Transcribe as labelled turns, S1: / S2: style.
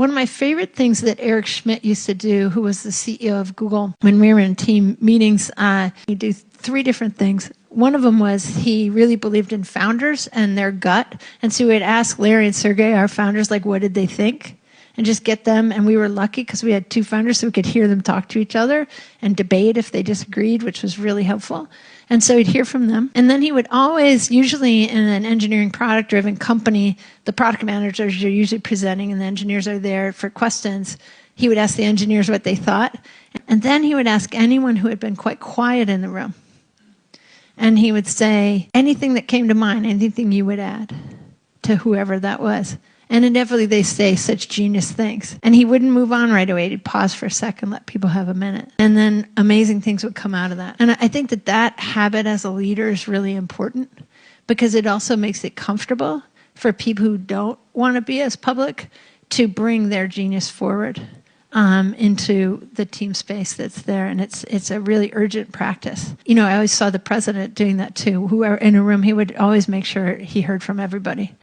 S1: One of my favorite things that Eric Schmidt used to do, who was the CEO of Google, when we were in team meetings, he'd do 3 different things. One of them was he really believed in founders and their gut. And so we'd ask Larry and Sergey, our founders, like, what did they think? And just get them. And we were lucky because we had 2 founders, so we could hear them talk to each other and debate if they disagreed, which was really helpful. And so he'd hear from them. And then he would always, usually in an engineering product-driven company, the product managers are usually presenting and the engineers are there for questions. He would ask the engineers what they thought. And then he would ask anyone who had been quite quiet in the room. And he would say, anything that came to mind, anything you would add to whoever that was. And inevitably they say such genius things. And he wouldn't move on right away. He'd pause for a second, let people have a minute. And then amazing things would come out of that. And I think that that habit as a leader is really important because it also makes it comfortable for people who don't want to be as public to bring their genius forward into the team space that's there. And it's a really urgent practice. You know, I always saw the president doing that too. Whoever in a room, he would always make sure he heard from everybody.